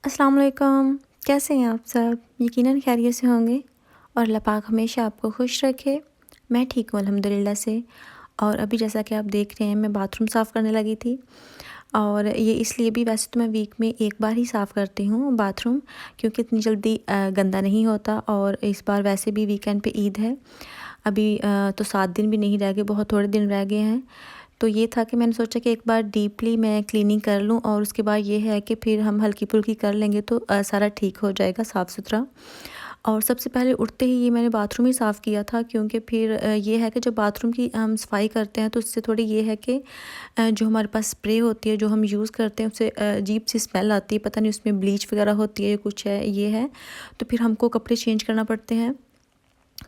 अस्सलाम वालेकुम। कैसे हैं आप सब? यकीनन खैरियत से होंगे और अल्लाह पाक हमेशा आपको खुश रखे। मैं ठीक हूँ अल्हम्दुलिल्लाह से। और अभी जैसा कि आप देख रहे हैं मैं बाथरूम साफ़ करने लगी थी। और ये इसलिए भी, वैसे तो मैं वीक में एक बार ही साफ़ करती हूँ बाथरूम, क्योंकि इतनी जल्दी गंदा नहीं होता। और इस बार वैसे भी वीकेंड पे ईद है। अभी तो 7 दिन भी नहीं रह गए, बहुत थोड़े दिन रह गए हैं। तो ये था कि मैंने सोचा कि एक बार डीपली मैं क्लीनिंग कर लूँ, और उसके बाद ये है कि फिर हम हल्की-फुल्की कर लेंगे तो सारा ठीक हो जाएगा साफ़-सुथरा। और सबसे पहले उठते ही ये मैंने बाथरूम ही साफ़ किया था, क्योंकि फिर ये है कि जब बाथरूम की हम सफाई करते हैं तो उससे थोड़ी ये है कि जो हमारे पास स्प्रे होती है जो हम यूज़ करते हैं उससे अजीब सी स्मेल आती है, पता नहीं उसमें ब्लीच वगैरह होती है या कुछ है, ये है। तो फिर हमको कपड़े चेंज करना पड़ते हैं।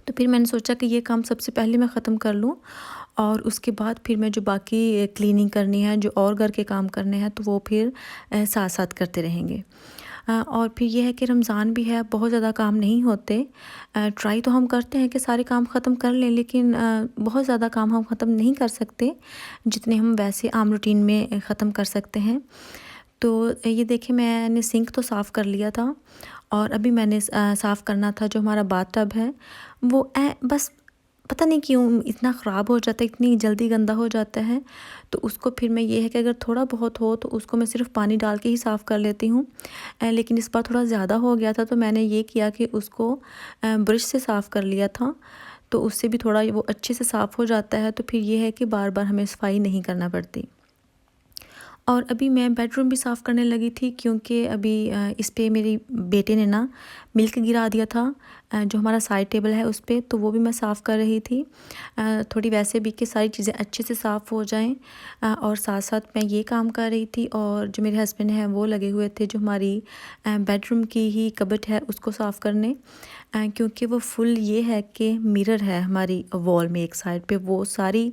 तो फिर मैंने सोचा कि ये काम सबसे पहले मैं ख़त्म कर लूँ, और उसके बाद फिर मैं जो बाकी क्लीनिंग करनी है, जो और घर के काम करने हैं, तो वो फिर साथ-साथ करते रहेंगे। और फिर ये है कि रमज़ान भी है, बहुत ज़्यादा काम नहीं होते। ट्राई तो हम करते हैं कि सारे काम ख़त्म कर लें, लेकिन बहुत ज़्यादा काम हम ख़त्म नहीं कर सकते, जितने हम वैसे आम रूटीन में ख़त्म कर सकते हैं। तो ये देखिए, मैंने सिंक तो साफ़ कर लिया था, और अभी मैंने साफ़ करना था जो हमारा बाथटब है। वो बस पता नहीं क्यों इतना ख़राब हो जाता है, इतनी जल्दी गंदा हो जाता है। तो उसको फिर मैं, ये है कि अगर थोड़ा बहुत हो तो उसको मैं सिर्फ़ पानी डाल के ही साफ़ कर लेती हूँ। लेकिन इस बार थोड़ा ज़्यादा हो गया था, तो मैंने ये किया कि उसको ब्रश से साफ़ कर लिया था। तो उससे भी थोड़ा वो अच्छे से साफ़ हो जाता है, तो फिर ये है कि बार-बार हमें सफाई नहीं करना पड़ती। और अभी मैं बेडरूम भी साफ़ करने लगी थी, क्योंकि अभी इस पे मेरी बेटे ने ना मिल्क गिरा दिया था, जो हमारा साइड टेबल है उस पे, तो वो भी मैं साफ़ कर रही थी। थोड़ी वैसे भी कि सारी चीज़ें अच्छे से साफ़ हो जाएं। और साथ साथ मैं ये काम कर रही थी, और जो मेरे हस्बैंड हैं वो लगे हुए थे जो हमारी बेडरूम की ही कबर्ड है उसको साफ़ करने। क्योंकि वो फुल, ये है कि मिरर है हमारी वॉल में एक साइड पे, वो सारी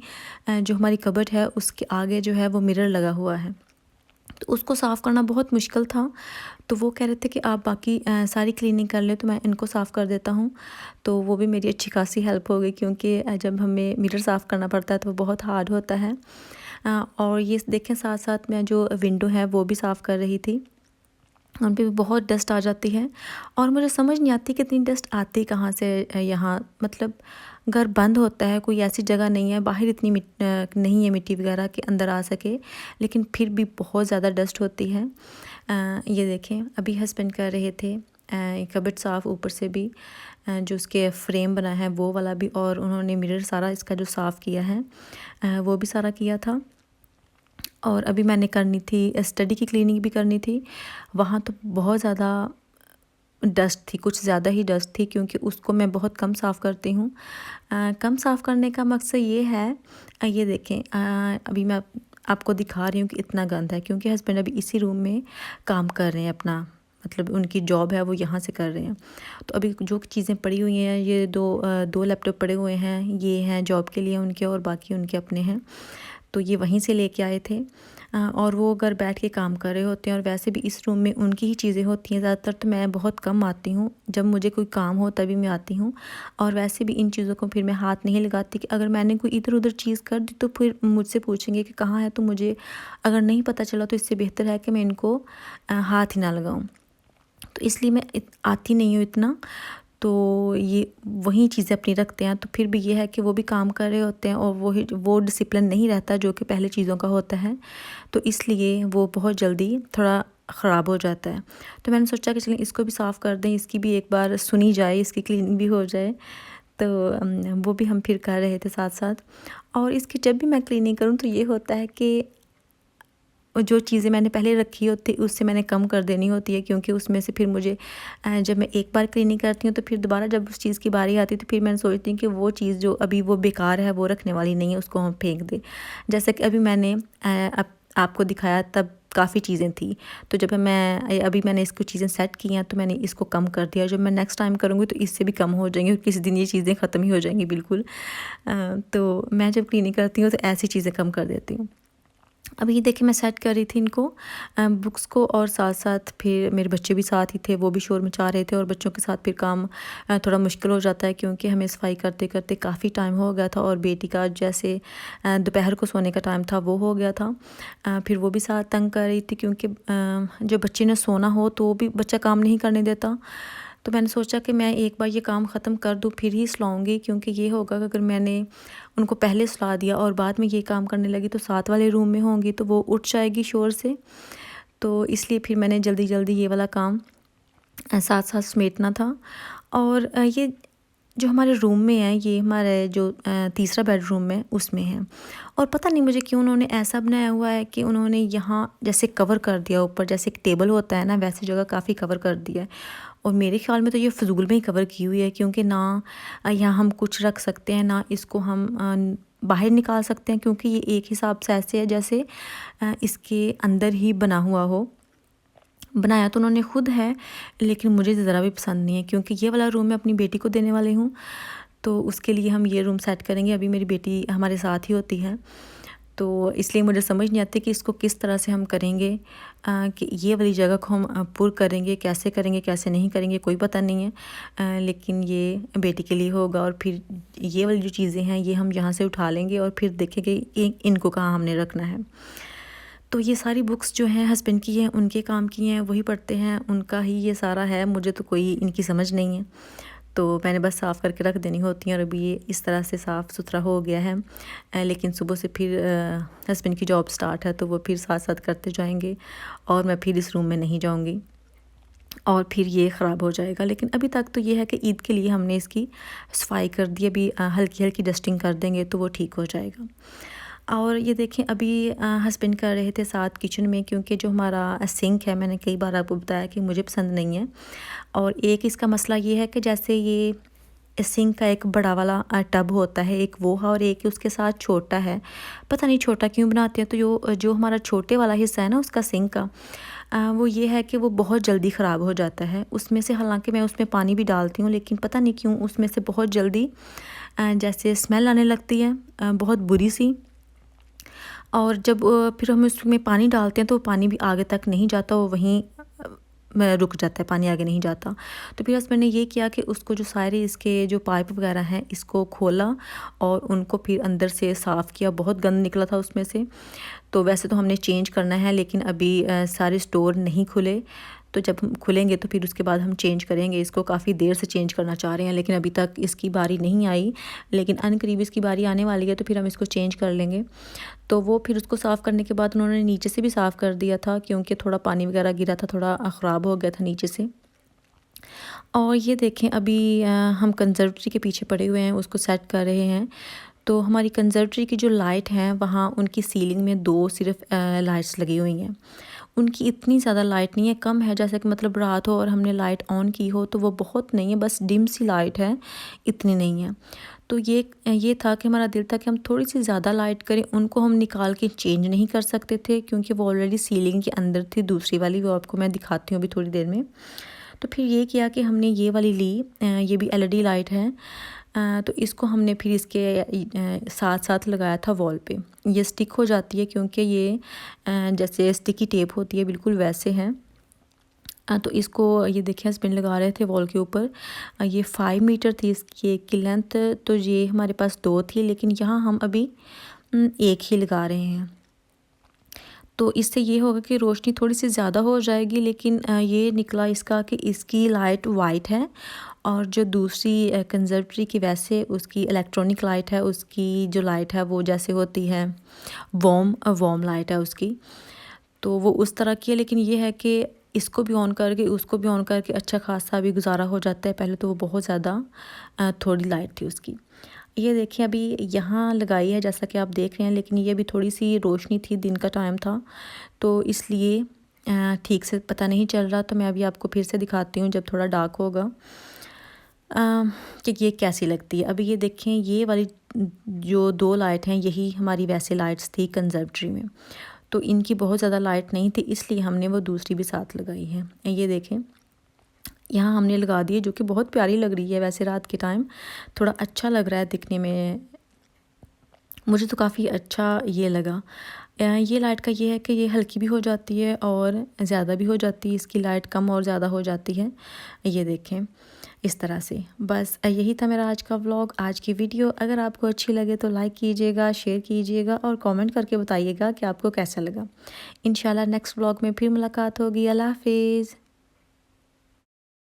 जो हमारी कबर्ड है उसके आगे जो है वो मिरर लगा हुआ है। तो उसको साफ़ करना बहुत मुश्किल था। तो वो कह रहे थे कि आप बाकी सारी क्लीनिंग कर लें, तो मैं इनको साफ़ कर देता हूँ। तो वो भी मेरी अच्छी खासी हेल्प हो गई, क्योंकि जब हमें मिरर साफ़ करना पड़ता है तो वो बहुत हार्ड होता है। और ये देखें, साथ साथ मैं जो विंडो है वो भी साफ़ कर रही थी। उन पे भी बहुत डस्ट आ जाती है, और मुझे समझ नहीं आती कि इतनी डस्ट आती कहाँ से यहाँ, मतलब घर बंद होता है, कोई ऐसी जगह नहीं है बाहर, इतनी नहीं है मिट्टी वगैरह के अंदर आ सके, लेकिन फिर भी बहुत ज़्यादा डस्ट होती है। ये देखें, अभी हस्बैंड कर रहे थे कबर्ड साफ़, ऊपर से भी जो उसके फ्रेम बना है वो वाला भी, और उन्होंने मिरर सारा इसका जो साफ़ किया है वो भी सारा किया था। और अभी मैंने करनी थी स्टडी की क्लीनिंग भी करनी थी। वहाँ तो बहुत ज़्यादा डस्ट थी, कुछ ज़्यादा ही डस्ट थी, क्योंकि उसको मैं बहुत कम साफ़ करती हूँ। कम साफ़ करने का मकसद ये है, ये देखें, अभी मैं आपको दिखा रही हूँ कि इतना गंद है, क्योंकि हस्बैंड अभी इसी रूम में काम कर रहे हैं अपना, मतलब उनकी जॉब है वो यहाँ से कर रहे हैं। तो अभी जो चीज़ें पड़ी हुई हैं, ये दो लैपटॉप पड़े हुए हैं, ये हैं जॉब के लिए उनके, और बाकी उनके अपने हैं। तो ये वहीं से लेके आए थे। और वो घर बैठ के काम कर रहे होते हैं, और वैसे भी इस रूम में उनकी ही चीज़ें होती हैं ज़्यादातर, तो मैं बहुत कम आती हूँ, जब मुझे कोई काम हो तभी मैं आती हूँ। और वैसे भी इन चीज़ों को फिर मैं हाथ नहीं लगाती, कि अगर मैंने कोई इधर उधर चीज़ कर दी तो फिर मुझसे पूछेंगे कि कहाँ है, तो मुझे अगर नहीं पता चला तो इससे बेहतर है कि मैं इनको हाथ ही ना लगाऊँ। तो इसलिए मैं आती नहीं हूँ इतना। तो ये वही चीज़ें अपनी रखते हैं, तो फिर भी ये है कि वो भी काम कर रहे होते हैं, और वो डिसिप्लिन नहीं रहता जो कि पहले चीज़ों का होता है, तो इसलिए वो बहुत जल्दी थोड़ा ख़राब हो जाता है। तो मैंने सोचा कि चलें इसको भी साफ़ कर दें, इसकी भी एक बार सुनी जाए, इसकी क्लीनिंग भी हो जाए। तो वो भी हम फिर कर रहे थे साथ साथ। और इसकी जब भी मैं क्लीनिंग करूँ तो ये होता है कि जो चीज़ें मैंने पहले रखी होती उससे मैंने कम कर देनी होती है, क्योंकि उसमें से फिर मुझे जब मैं एक बार क्लीनिंग करती हूँ तो फिर दोबारा जब उस चीज़ की बारी आती है तो फिर मैंने सोचती हूँ कि वो चीज़ जो अभी वो बेकार है वो रखने वाली नहीं है, उसको हम फेंक दें। जैसे कि अभी मैंने आपको दिखाया तब काफ़ी चीज़ें थी, तो जब मैं अभी मैंने इसको चीज़ें सेट की हैं तो मैंने इसको कम कर दिया। जब मैं नेक्स्ट टाइम करूँगी तो इससे भी कम हो जाएंगी, और किसी दिन ये चीज़ें ख़त्म ही हो जाएंगी बिल्कुल। तो मैं जब क्लीनिंग करती हूँ तो ऐसी चीज़ें कम कर देती हूँ। अब ये देखिए मैं सेट कर रही थी इनको बुक्स को, और साथ साथ फिर मेरे बच्चे भी साथ ही थे, वो भी शोर मचा रहे थे, और बच्चों के साथ फिर काम थोड़ा मुश्किल हो जाता है क्योंकि हमें सफाई करते करते काफ़ी टाइम हो गया था, और बेटी का जैसे दोपहर को सोने का टाइम था वो हो गया था। फिर वो भी साथ तंग कर रही थी क्योंकि जो बच्चे ने सोना हो तो वो भी बच्चा काम नहीं करने देता। तो मैंने सोचा कि मैं एक बार ये काम ख़त्म कर दूँ फिर ही सुलाऊँगी, क्योंकि ये होगा कि अगर मैंने उनको पहले सुला दिया और बाद में ये काम करने लगी तो साथ वाले रूम में होंगी तो वो उठ जाएगी शोर से। तो इसलिए फिर मैंने जल्दी जल्दी ये वाला काम साथ साथ समेटना था। और ये जो हमारे रूम में है, ये हमारे जो तीसरा बेडरूम है उसमें है, और पता नहीं मुझे क्यों उन्होंने ऐसा बनाया हुआ है कि उन्होंने यहाँ जैसे कवर कर दिया ऊपर, जैसे एक टेबल होता है ना वैसी जगह काफ़ी कवर कर दिया है। और मेरे ख्याल में तो ये फ़िज़ूल में ही कवर की हुई है, क्योंकि ना यहाँ हम कुछ रख सकते हैं ना इसको हम बाहर निकाल सकते हैं, क्योंकि ये एक हिसाब से ऐसे है जैसे इसके अंदर ही बना हुआ हो। बनाया तो उन्होंने खुद है, लेकिन मुझे ज़रा भी पसंद नहीं है, क्योंकि ये वाला रूम मैं अपनी बेटी को देने वाली हूँ, तो उसके लिए हम ये रूम सेट करेंगे। अभी मेरी बेटी हमारे साथ ही होती है, तो इसलिए मुझे समझ नहीं आती कि इसको किस तरह से हम करेंगे, कि ये वाली जगह को हम पुर करेंगे, कैसे नहीं करेंगे कोई पता नहीं है। लेकिन ये बेटी के लिए होगा, और फिर ये वाली जो चीज़ें हैं ये हम यहाँ से उठा लेंगे और फिर देखेंगे इनको कहाँ हमने रखना है। तो ये सारी बुक्स जो हैं हस्बैंड की हैं, उनके काम की हैं, वही पढ़ते हैं, उनका ही ये सारा है, मुझे तो कोई इनकी समझ नहीं है। तो मैंने बस साफ़ करके रख देनी होती हैं, और अभी ये इस तरह से साफ़ सुथरा हो गया है। लेकिन सुबह से फिर हस्बैंड की जॉब स्टार्ट है तो वो फिर साथ साथ करते जाएंगे, और मैं फिर इस रूम में नहीं जाऊंगी और फिर ये ख़राब हो जाएगा। लेकिन अभी तक तो ये है कि ईद के लिए हमने इसकी सफाई कर दी, अभी हल्की हल्की डस्टिंग कर देंगे तो वो ठीक हो जाएगा। और ये देखें अभी हस्बैंड कर रहे थे साथ किचन में, क्योंकि जो हमारा सिंक है मैंने कई बार आपको बताया कि मुझे पसंद नहीं है। और एक इसका मसला ये है कि जैसे ये सिंक का एक बड़ा वाला टब होता है, एक वो है, और एक उसके साथ छोटा है। पता नहीं छोटा क्यों बनाते हैं। तो जो जो हमारा छोटे वाला हिस्सा है ना उसका सिंक का, वो ये है कि वो बहुत जल्दी ख़राब हो जाता है उसमें से। हालांकि मैं उसमें पानी भी डालती हूँ, लेकिन पता नहीं क्यों उसमें से बहुत जल्दी जैसे स्मेल आने लगती है, बहुत बुरी सी। और जब फिर हम उसमें पानी डालते हैं तो पानी भी आगे तक नहीं जाता, वो वहीं में रुक जाता है, पानी आगे नहीं जाता। तो फिर मैंने ये किया कि उसको जो सारे इसके जो पाइप वगैरह हैं इसको खोला और उनको फिर अंदर से साफ़ किया। बहुत गंद निकला था उसमें से। तो वैसे तो हमने चेंज करना है, लेकिन अभी सारे स्टोर नहीं खुले, तो जब हम खुलेंगे तो फिर उसके बाद हम चेंज करेंगे। इसको काफ़ी देर से चेंज करना चाह रहे हैं, लेकिन अभी तक इसकी बारी नहीं आई, लेकिन अनकरीब इसकी बारी आने वाली है तो फिर हम इसको चेंज कर लेंगे। तो वो फिर उसको साफ़ करने के बाद उन्होंने नीचे से भी साफ़ कर दिया था, क्योंकि थोड़ा पानी वगैरह गिरा था, थोड़ा ख़राब हो गया था नीचे से। और ये देखें अभी हम कंजर्वेटरी के पीछे पड़े हुए हैं, उसको सेट कर रहे हैं। तो हमारी कंजर्वेटरी की जो लाइट हैं वहाँ उनकी सीलिंग में 2 सिर्फ लाइट्स लगी हुई हैं। उनकी इतनी ज़्यादा लाइट नहीं है, कम है, जैसे कि मतलब रात हो और हमने लाइट ऑन की हो तो वो बहुत नहीं है, बस डिम सी लाइट है, इतनी नहीं है। तो ये था कि हमारा दिल था कि हम थोड़ी सी ज़्यादा लाइट करें। उनको हम निकाल के चेंज नहीं कर सकते थे क्योंकि वो ऑलरेडी सीलिंग के अंदर थी, दूसरी वाली, वो आपको मैं दिखाती हूँ अभी थोड़ी देर में। तो फिर ये किया कि हमने ये वाली ली, ये भी एलईडी लाइट है। तो इसको हमने फिर इसके साथ साथ लगाया था वॉल पे। ये स्टिक हो जाती है क्योंकि ये जैसे स्टिकी टेप होती है बिल्कुल वैसे है। तो इसको ये देखिए हस्बैंड लगा रहे थे वॉल के ऊपर। ये 5 मीटर थी इसकी एक की लेंथ, तो ये हमारे पास 2 थी, लेकिन यहाँ हम अभी एक ही लगा रहे हैं। तो इससे ये होगा कि रोशनी थोड़ी सी ज़्यादा हो जाएगी, लेकिन ये निकला इसका कि इसकी लाइट वाइट है, और जो दूसरी कंजर्वेटरी की वैसे उसकी इलेक्ट्रॉनिक लाइट है, उसकी जो लाइट है वो जैसे होती है वॉर्म लाइट है उसकी, तो वो उस तरह की है। लेकिन ये है कि इसको भी ऑन करके उसको भी ऑन करके अच्छा खासा भी गुजारा हो जाता है। पहले तो वो बहुत ज़्यादा थोड़ी लाइट थी उसकी। ये देखिए अभी यहाँ लगाई है जैसा कि आप देख रहे हैं, लेकिन ये भी थोड़ी सी रोशनी थी, दिन का टाइम था, तो इसलिए ठीक से पता नहीं चल रहा। तो मैं अभी आपको फिर से दिखाती हूँ जब थोड़ा डार्क होगा कि ये कैसी लगती है। अभी ये देखें ये वाली जो 2 लाइट हैं यही हमारी वैसे लाइट्स थी कंजर्वेटरी में, तो इनकी बहुत ज़्यादा लाइट नहीं थी, इसलिए हमने वो दूसरी भी साथ लगाई है। ये देखें यहाँ हमने लगा दी है, जो कि बहुत प्यारी लग रही है। वैसे रात के टाइम थोड़ा अच्छा लग रहा है दिखने में, मुझे तो काफ़ी अच्छा ये लगा। ये लाइट का ये है कि ये हल्की भी हो जाती है और ज़्यादा भी हो जाती है, इसकी लाइट कम और ज़्यादा हो जाती है। ये देखें इस तरह से। बस यही था मेरा आज का व्लॉग, आज की वीडियो। अगर आपको अच्छी लगे तो लाइक कीजिएगा, शेयर कीजिएगा और कमेंट करके बताइएगा कि आपको कैसा लगा। इंशाल्लाह नेक्स्ट व्लॉग में फिर मुलाकात होगी। अल्लाह हाफिज़।